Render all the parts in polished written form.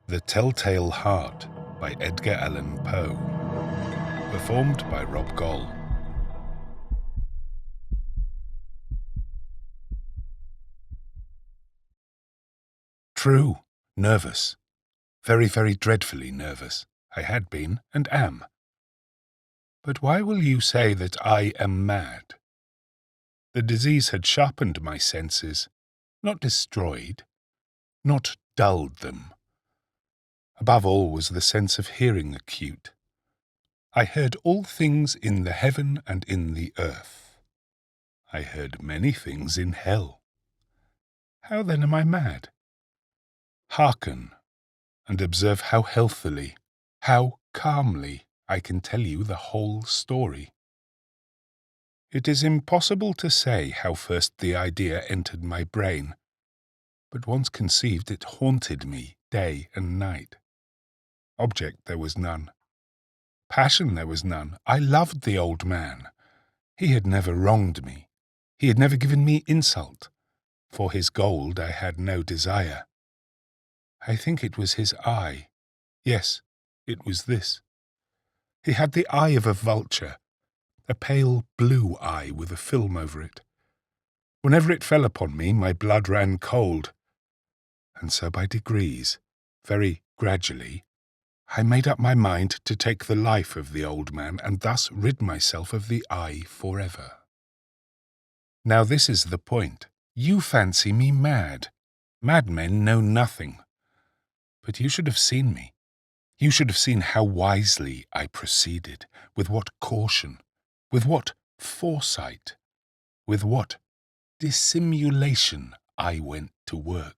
The Telltale Heart by Edgar Allan Poe. Performed by Rob Goll. True, nervous. Very, very dreadfully nervous. I had been, and am. But why will you say that I am mad? The disease had sharpened my senses, not destroyed, not dulled them. Above all was the sense of hearing acute. I heard all things in the heaven and in the earth. I heard many things in hell. How then am I mad? Hearken, and observe how healthily, how calmly I can tell you the whole story. It is impossible to say how first the idea entered my brain, but once conceived it haunted me day and night. Object there was none. Passion there was none. I loved the old man. He had never wronged me. He had never given me insult. For his gold I had no desire. I think it was his eye. Yes, it was this. He had the eye of a vulture, a pale blue eye with a film over it. Whenever it fell upon me, my blood ran cold. And so by degrees, very gradually, I made up my mind to take the life of the old man and thus rid myself of the eye forever. Now this is the point. You fancy me mad. Madmen know nothing. But you should have seen me. You should have seen how wisely I proceeded, with what caution, with what foresight, with what dissimulation I went to work.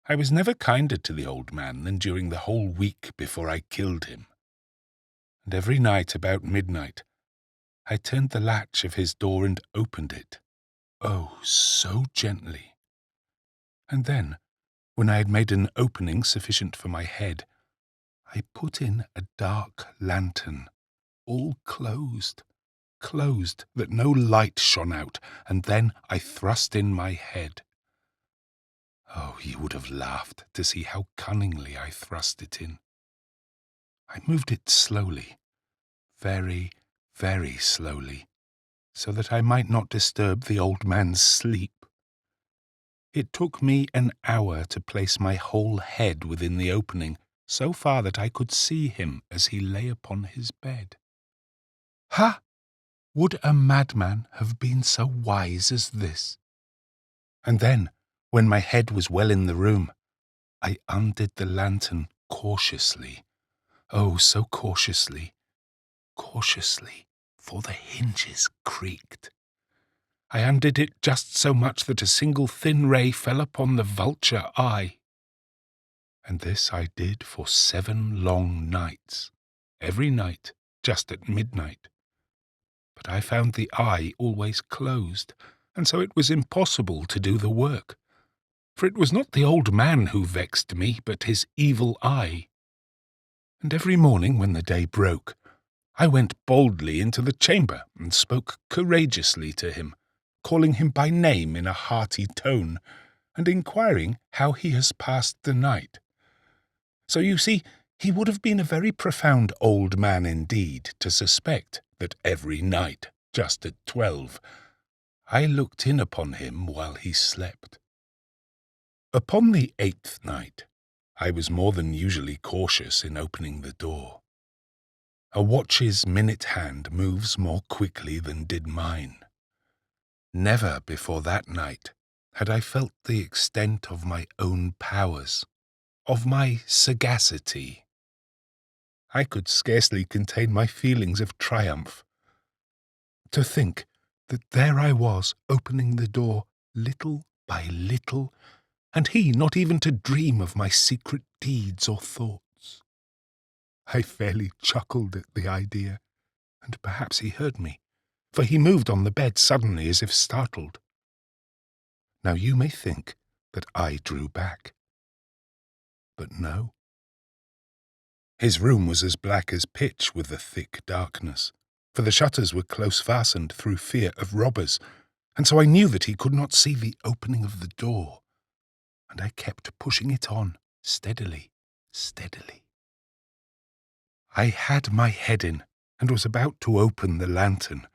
I was never kinder to the old man than during the whole week before I killed him. And every night about midnight, I turned the latch of his door and opened it. Oh, so gently. And then, when I had made an opening sufficient for my head, I put in a dark lantern, all closed, that no light shone out, and then I thrust in my head. Oh, you would have laughed to see how cunningly I thrust it in. I moved it slowly, very, very slowly, so that I might not disturb the old man's sleep. It took me an hour to place my whole head within the opening, so far that I could see him as he lay upon his bed. Ha! Would a madman have been so wise as this? And then, when my head was well in the room, I undid the lantern cautiously. Oh, so cautiously, for the hinges creaked. I undid it just so much that a single thin ray fell upon the vulture eye. And this I did for 7 long nights, every night just at midnight. But I found the eye always closed, and so it was impossible to do the work. For it was not the old man who vexed me, but his evil eye. And every morning when the day broke, I went boldly into the chamber and spoke courageously to him, calling him by name in a hearty tone, and inquiring how he has passed the night. So you see, he would have been a very profound old man indeed to suspect that every night, just at 12, I looked in upon him while he slept. Upon the 8th night, I was more than usually cautious in opening the door. A watch's minute hand moves more quickly than did mine. Never before that night had I felt the extent of my own powers, of my sagacity. I could scarcely contain my feelings of triumph. To think that there I was opening the door little by little, and he not even to dream of my secret deeds or thoughts. I fairly chuckled at the idea, and perhaps he heard me, for he moved on the bed suddenly as if startled. Now you may think that I drew back. But no. His room was as black as pitch with the thick darkness, for the shutters were close fastened through fear of robbers, and so I knew that he could not see the opening of the door, and I kept pushing it on, steadily, steadily. I had my head in and was about to open the lantern,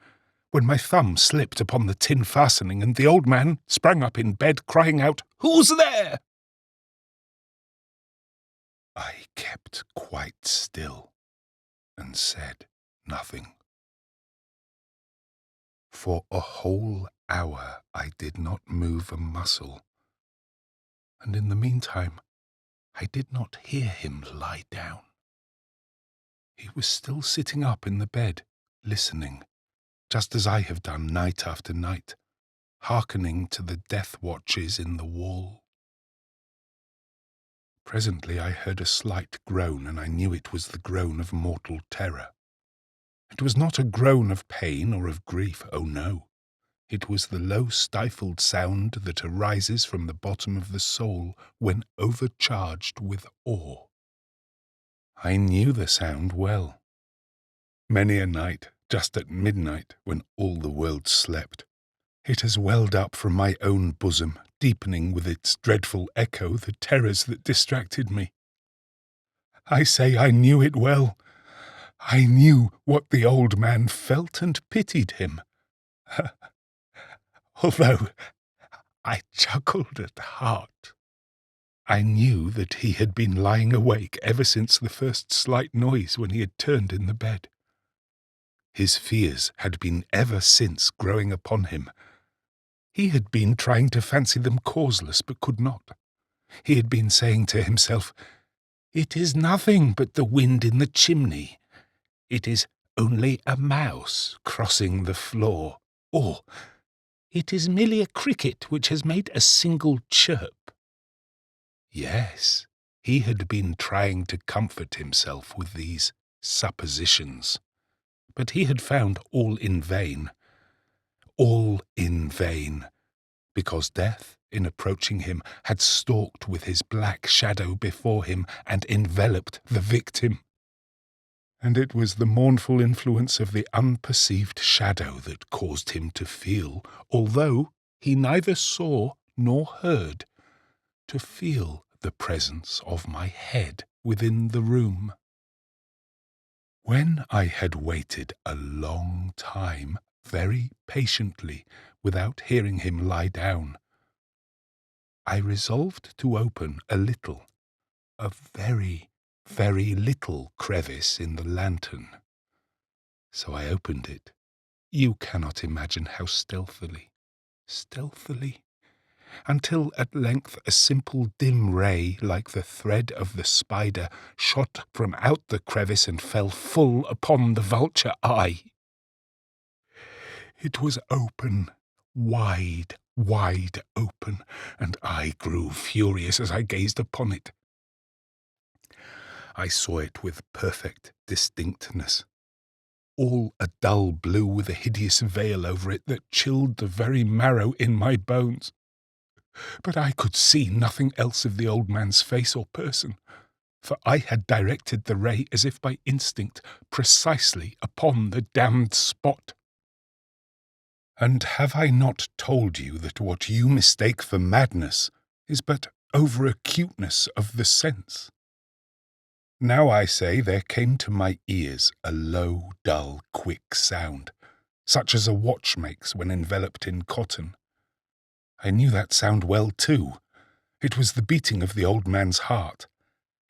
when my thumb slipped upon the tin fastening and the old man sprang up in bed, crying out, "Who's there?" I kept quite still and said nothing. For a whole hour I did not move a muscle, and in the meantime I did not hear him lie down. He was still sitting up in the bed, listening, just as I have done night after night, hearkening to the death watches in the wall. Presently I heard a slight groan, and I knew it was the groan of mortal terror. It was not a groan of pain or of grief, oh no. It was the low stifled sound that arises from the bottom of the soul when overcharged with awe. I knew the sound well. Many a night, just at midnight, when all the world slept, it has welled up from my own bosom, deepening with its dreadful echo the terrors that distracted me. I say I knew it well. I knew what the old man felt and pitied him. Although I chuckled at heart. I knew that he had been lying awake ever since the first slight noise when he had turned in the bed. His fears had been ever since growing upon him. He had been trying to fancy them causeless, but could not. He had been saying to himself, "It is nothing but the wind in the chimney. It is only a mouse crossing the floor. Or, it is merely a cricket which has made a single chirp." Yes, he had been trying to comfort himself with these suppositions, but he had found all in vain. All in vain, because death, in approaching him, had stalked with his black shadow before him and enveloped the victim. And it was the mournful influence of the unperceived shadow that caused him to feel, although he neither saw nor heard, to feel the presence of my head within the room. When I had waited a long time, very patiently, without hearing him lie down, I resolved to open a very, very little crevice in the lantern. So I opened it. You cannot imagine how stealthily, until at length a simple dim ray, like the thread of the spider, shot from out the crevice and fell full upon the vulture eye. It was open, wide open, and I grew furious as I gazed upon it. I saw it with perfect distinctness, all a dull blue with a hideous veil over it that chilled the very marrow in my bones. But I could see nothing else of the old man's face or person, for I had directed the ray as if by instinct precisely upon the damned spot. And have I not told you that what you mistake for madness is but over-acuteness of the sense? Now I say there came to my ears a low, dull, quick sound, such as a watch makes when enveloped in cotton. I knew that sound well, too. It was the beating of the old man's heart.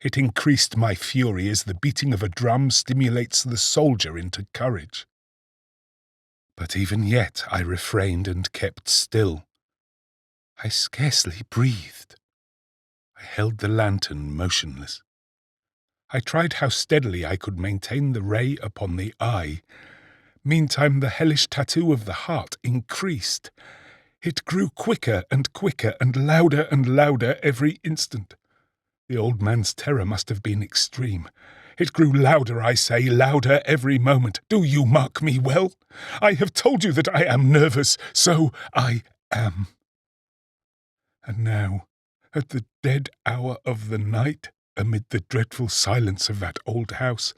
It increased my fury as the beating of a drum stimulates the soldier into courage. But even yet I refrained and kept still. I scarcely breathed. I held the lantern motionless. I tried how steadily I could maintain the ray upon the eye. Meantime the hellish tattoo of the heart increased. It grew quicker and louder every instant. The old man's terror must have been extreme. It grew louder, I say, louder every moment. Do you mark me well? I have told you that I am nervous, so I am. And now, at the dead hour of the night, amid the dreadful silence of that old house,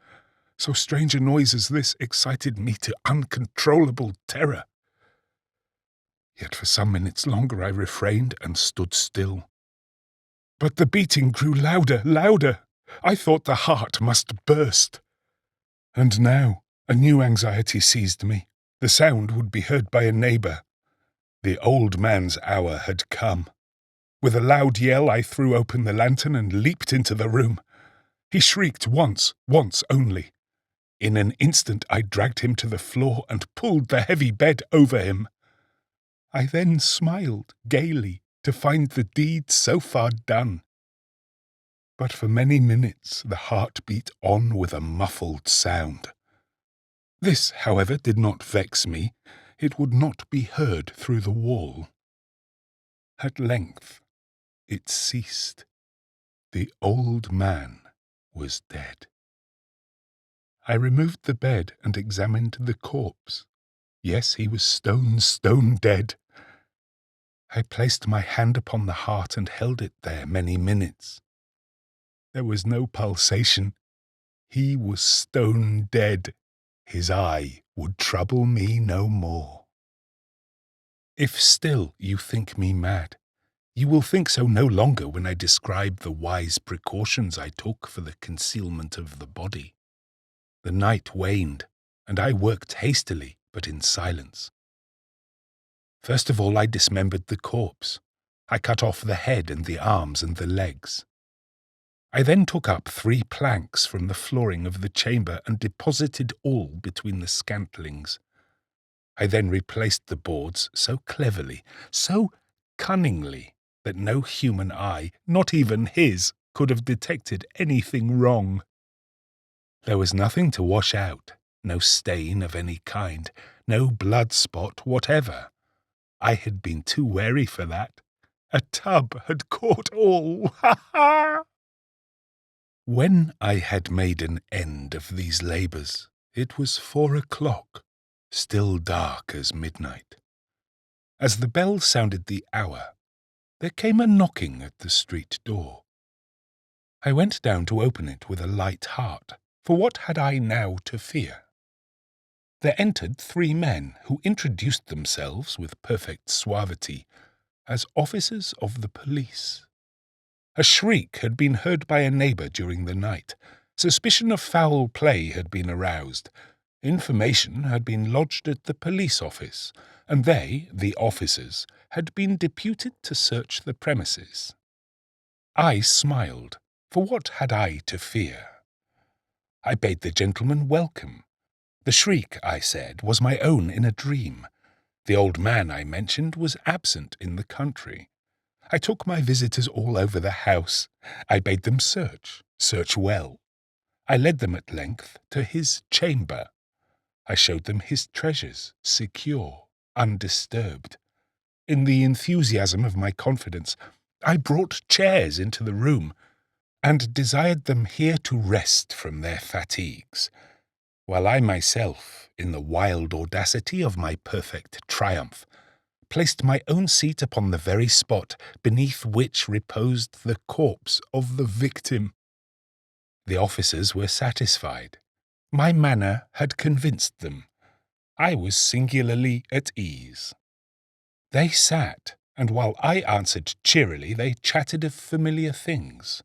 so strange a noise as this excited me to uncontrollable terror. Yet for some minutes longer I refrained and stood still. But the beating grew louder, louder. I thought the heart must burst. And now a new anxiety seized me. The sound would be heard by a neighbour. The old man's hour had come. With a loud yell, I threw open the lantern and leaped into the room. He shrieked once only. In an instant I dragged him to the floor and pulled the heavy bed over him. I then smiled gaily to find the deed so far done. But for many minutes the heart beat on with a muffled sound. This, however, did not vex me. It would not be heard through the wall. At length it ceased. The old man was dead. I removed the bed and examined the corpse. Yes, he was stone dead. I placed my hand upon the heart and held it there many minutes. There was no pulsation. He was stone dead. His eye would trouble me no more. If still you think me mad, you will think so no longer when I describe the wise precautions I took for the concealment of the body. The night waned, and I worked hastily, but in silence. First of all I dismembered the corpse. I cut off the head and the arms and the legs. I then took up 3 planks from the flooring of the chamber and deposited all between the scantlings. I then replaced the boards so cleverly, so cunningly, that no human eye, not even his, could have detected anything wrong. There was nothing to wash out, no stain of any kind, no blood spot whatever. I had been too wary for that. A tub had caught all. Ha ha! When I had made an end of these labours, it was 4 o'clock, still dark as midnight. As the bell sounded the hour, there came a knocking at the street door. I went down to open it with a light heart, for what had I now to fear? There entered 3 men who introduced themselves with perfect suavity as officers of the police. A shriek had been heard by a neighbour during the night. Suspicion of foul play had been aroused. Information had been lodged at the police office, and they, the officers, had been deputed to search the premises. I smiled, for what had I to fear? I bade the gentleman welcome. The shriek, I said, was my own in a dream. The old man I mentioned was absent in the country. I took my visitors all over the house. I bade them search well. I led them at length to his chamber. I showed them his treasures, secure, undisturbed. In the enthusiasm of my confidence, I brought chairs into the room, and desired them here to rest from their fatigues, while I myself, in the wild audacity of my perfect triumph, placed my own seat upon the very spot beneath which reposed the corpse of the victim. The officers were satisfied. My manner had convinced them. I was singularly at ease. They sat, and while I answered cheerily, they chatted of familiar things.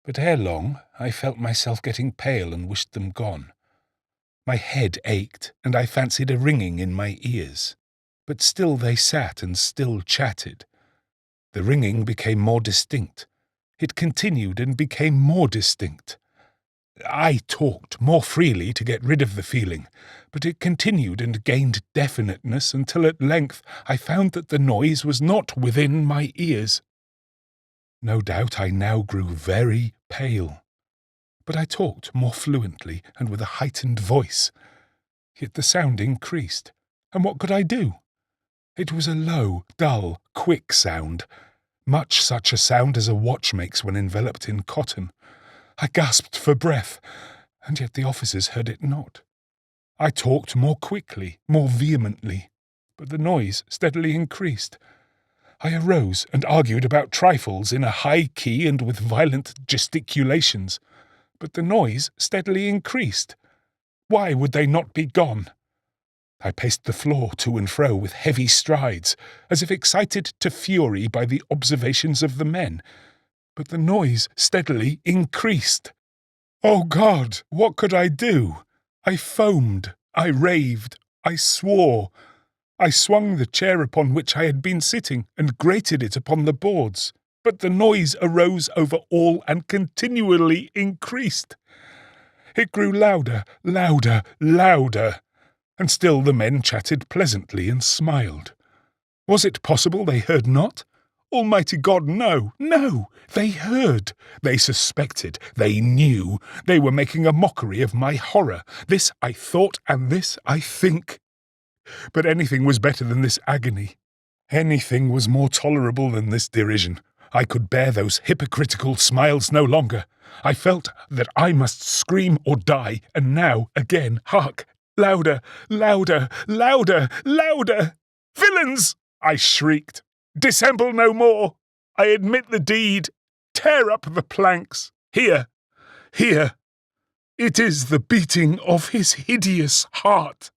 But ere long I felt myself getting pale and wished them gone. My head ached, and I fancied a ringing in my ears. But still they sat and still chatted. The ringing became more distinct. It continued and became more distinct. I talked more freely to get rid of the feeling, but it continued and gained definiteness until at length I found that the noise was not within my ears. No doubt I now grew very pale, but I talked more fluently and with a heightened voice. Yet the sound increased, and what could I do? It was a low, dull, quick sound, much such a sound as a watch makes when enveloped in cotton. I gasped for breath, and yet the officers heard it not. I talked more quickly, more vehemently, but the noise steadily increased. I arose and argued about trifles in a high key and with violent gesticulations, but the noise steadily increased. Why would they not be gone? I paced the floor to and fro with heavy strides, as if excited to fury by the observations of the men, but the noise steadily increased. Oh God, what could I do? I foamed, I raved, I swore. I swung the chair upon which I had been sitting and grated it upon the boards, but the noise arose over all and continually increased. It grew louder, louder, louder, and still the men chatted pleasantly and smiled. Was it possible they heard not? Almighty God, no, no! They heard, they suspected, they knew, they were making a mockery of my horror. This I thought, and this I think. But anything was better than this agony. Anything was more tolerable than this derision. I could bear those hypocritical smiles no longer. I felt that I must scream or die, and now, again, hark! Louder, louder, louder, louder! Villains! I shrieked. Dissemble no more! I admit the deed! Tear up the planks! Here! Here! It is the beating of his hideous heart!